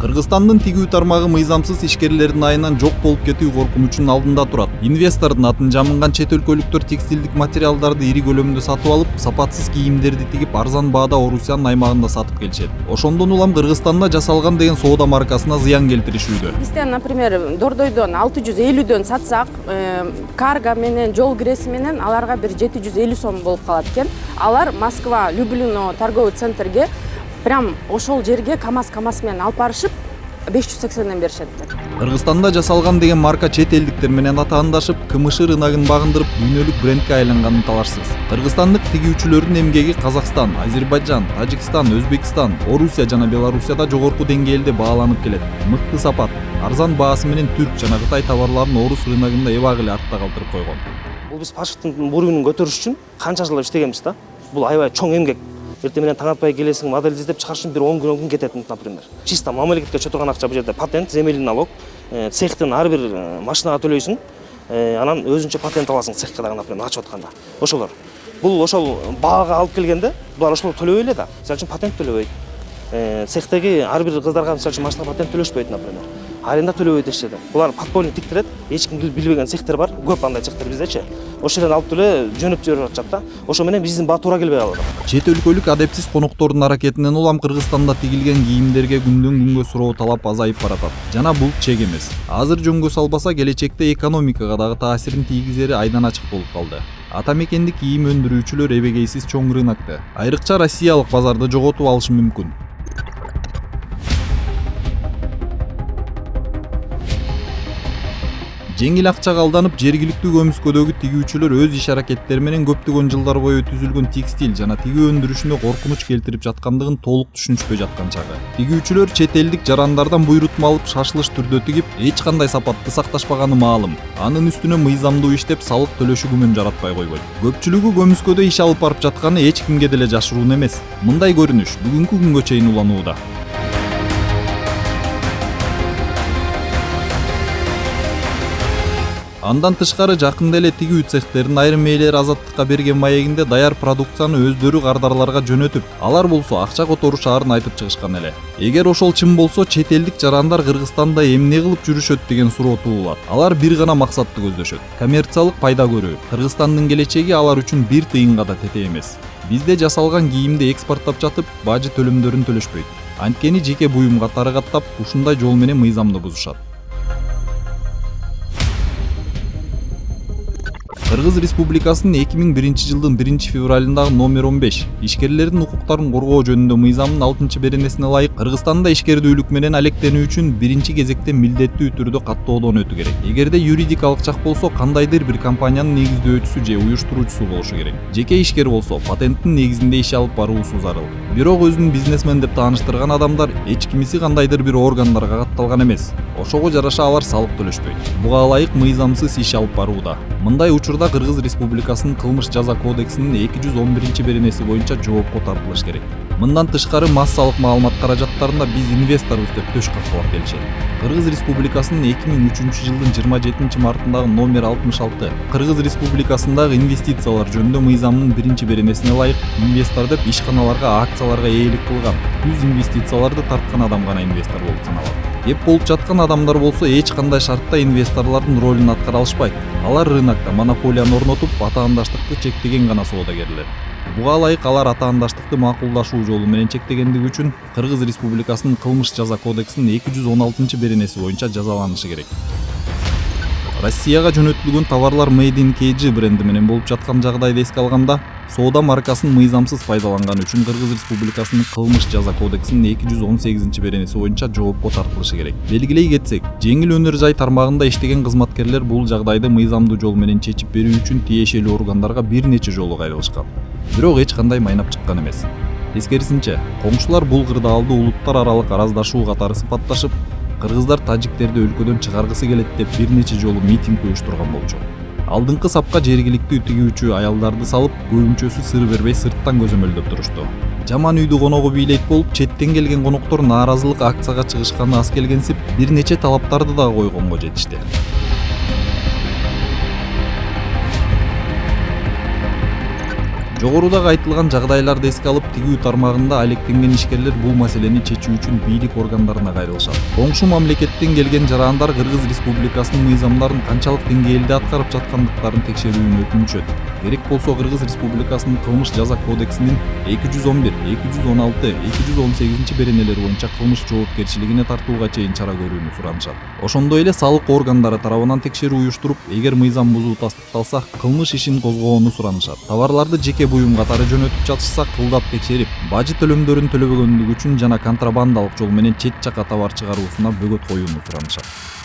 Кыргызстандын тигүү тармагы мыйзамсыз ишкерлердин айынан жок болуп кетүү коркунучунун алдында турат. Инвестордун атын жамынган чет өлкөлүктөр текстилдик материалдарды ири көлөмдө сатып алып, сапатсыз кийимдерди тигип арзан баада Орусиянын аймагында сатып келишет. Ошондон улам Кыргызстанда жасалган деген соода маркасына зыян келтиришүүдө. Бизден, например, Дордойдон 650дөн сатсак, карго менен, жол киреси менен аларга бир 750 сом болуп калат экен. Алар Москва, Люблино торговый центрге прям ошол жерге КамАЗ менен алып барышып 580ден беришет. Кыргызстанда жасалган деген марка чет элдиктер менен атаандашып, КМШ рыногун багындырып, дүйнөлүк брендке айланганы талашсыз. Кыргызстандык тигүүчүлөрдүн эмгеги Казакстан, Азербайджан, Тажикстан, Өзбекстан, Орусия жана Белоруссияда жогорку деңгээлде бааланып келет. Мыкты сапат, арзан баасы менен түрк жана Кытай товарларын орус рыногунда эбак эле артта калтырып койгон. Бул биз паспорттун уровенин көтөрүш үчүн канча жыл иштегенбиз да. Бул аябай чоң эмгек. Эртең менен таң атпай келесиң, модель издеп чыгарыш үчүн бир 10 күн кетет, например. Чисто мамлекетке чотурган акча бул жерде патент, земельный налог, цехтин ар бир машинага төлөйсүң, анан өзүнчө патент аласың цехке дагы, например, ачып атканда. Ошолор. Бул ошол баага алып келгенде, булар ошол төлөбөй эле да. Мисалы үчүн патент төлөбөйт. Цехтеги ар бир кыздарга мисалы үчүн машина патент төлөшпөйт, например. Аренда төлөбөйт дешти. Булар подпольник тиктирет, эч ким билбеген цехтер бар, көп андай цехтер биздечи. Ошол жерден алып эле жөнөп жиберип атышат да. Ошо менен биздин баа туура келбей калат. Чет өлкөлүк адепсиз коноктордун аракетинен улам Кыргызстанда тигилген кийимдерге күндөн күнгө суроо талап азайып баратат. Жана бул чек эмес. Азыр жөнгө салбаса келечекте экономикага дагы таасирин тийгизери айдан ачык болуп калды. Ата мекендик кийим өндүрүүчүлөр эбегейсиз чоң рынокто. Айрыкча россиялык базарды жоготуп алышы мүмкүн. Жеңил акчага алданып, жергиликтүү көмүскөдөгү тигүүчүлөр өз иш аракеттери менен көптөгөн жылдар бою түзүлгөн текстиль жана тигүү өндүрүшүнө коркунуч келтирип жаткандыгын толук түшүнүшпөй жаткан чагы. Тигүүчүлөр чет элдик жарандардан буйрутма алып шашылыш түрдө тигип, эч кандай сапатты сакташпаганы маалым. Анын үстүнө мыйзамдуу иштеп, салык төлөшү күмөн жаратпай койбойт. Көпчүлүгү көмүскөдө иш алып барып жатканы эч кимге деле жашыруун эмес. Мындай көрүнүш бүгүнкү күнгө чейин уланууда. Андан тышкары жакында эле тигүү цехтерин айрым ээлери Азаттыкка берген маегинде даяр продукцияны өздөрү кардарларга жөнөтүп, алар болсо акча котору шаарын айтып чыгышкан эле. Эгер ошол чын болсо, чет элдик жарандар Кыргызстанда эмне кылып жүрүшөт деген суроо туулат. Алар бир гана максатты көздөшөт: коммерциялык пайда көрүү. Кыргызстандын келечеги алар үчүн бир тыйынга да тете эмес. Бизде жасалган кийимди экспорттоп жатып, бажы төлөмдөрүн төлөшпөйт. Анткени жеке буюмга тарыгаттап, ушундай жол менен мыйзамды бузушат. Кыргыз Республикасынын 2001 жылдын 1 февралындагы номер 15 ишкерлердин укуктарын коргоо жөнүндө мыйзамдын 6 беренесине ылайык Кыргызстанда ишкердүүлүк менен алектенүү үчүн биринчи кезекте милдеттүү түрдө каттоодон өтүү керек. Эгерде юридикалык жак болсо, кандайдыр бир компаниянын негиздөөчүсү же уюштуруучусу болушу керек. Жеке ишкер болсо, патенттин негизинде иш алып баруусу зарыл. Бирок өзүн бизнесмен деп тааныштырган адамдар эч кимиси кандайдыр бир органдарга катталган эмес. Ошого жараша алар салык төлөшпөйт. Буга ылайык мыйзамсыз иш алып барууда. Мындай учурда Кыргыз Республикасынын кылмыш жаза кодексинин 211 беренеси боюнча жоопко тартылыш керек. Мындан тышкары массалык маалымат каражаттарында биз инвесторбуз деп төш каккылап келишет. Кыргыз Республикасынын 2003 жылдын 27 мартындагы номер 66 Кыргыз Республикасындагы инвестициялар жөнүндө мыйзамдын 1 беренесине ылайык инвестор деп ишканаларга, акцияларга ээлик кылган, түз инвестицияларды тарткан адам гана инвестор болуп саналат. Эп болуп жаткан адамдар болсо эч кандай шартта инвесторлордун ролун аткара алышпайт. Алар рынокто монополияны орнотуп, атаандаштыкты чектеген гана соодагерлер. Буга ылайык алар атаандаштыкты макулдашуу жолу менен чектегендиги үчүн Кыргыз Республикасынын кылмыш жаза кодексинин 216 беренеси боюнча жазаланышы керек. Россияга жөнөтүлгөн товарлар Made in KG бренди менен болуп жаткан жагдайды эске алганда, соода маркасын мыйзамсыз пайдаланганы үчүн Кыргыз Республикасынын кылмыш жаза кодексинин 218 беренеси боюнча жоопко тартылышы керек. Белгилей кетсек, жеңил өнөр жай тармагында иштеген кызматкерлер бул жагдайды мыйзамдуу жол менен чечип берүү үчүн тиешелүү органдарга бир нече жолу кайрылышкан. Бирок эч кандай майнап чыккан эмес. Тескерисинче, коңшулар бул кырдаалды улуттар аралык араздашуу катары сыпатташып, кыргыздар тажиктерди өлкөдөн чыгаргысы келет деп бир нече жолу митинг уюштурган болчу. Алдыңкы сапка жергиликтүү тигүүчү аялдарды салып, көбүнчөсү сыр бербей сырттан көзөмөлдөп турушту. Жаман үйдү коногу бийлейт болуп, четтен келген коноктор нааразылык акцияга чыгышканы аз келгенсип, бир нече талаптарды да койгонго жетишти. Жогорудагы айтылган жагдайларды эске алып, тигүү тармагында алектенген ишкерлер бул маселени чечүү үчүн бийлик органдарына кайрылышат. Коңшу мамлекеттен келген жарандар Кыргыз Республикасынын мыйзамдарын канчалык деңгээлде аткарып жаткандыктарын текшерүүнү өтүнүшөт. Керек болсо Кыргыз Республикасынын кылмыш жаза кодексинин 211, 216, 218 беренелери боюнча кылмыш жоопкерчилигине тартууга чейин чара көрүүнү суранышат. Ошондой эле салык органдары тарабынан текшерүү уюштуруп, эгер мыйзам бузуу тастыкталса, кылмыш ишин козгоону суранышат. Товарларды жеке буюм катары жөнөтүп жатышса, кылдап текшерип, бажы төлөмдөрүн төлөбөгөндүгү үчүн жана контрабандалык жол менен чет жакка товар чыгаруусуна бөгөт коюуну суранышат.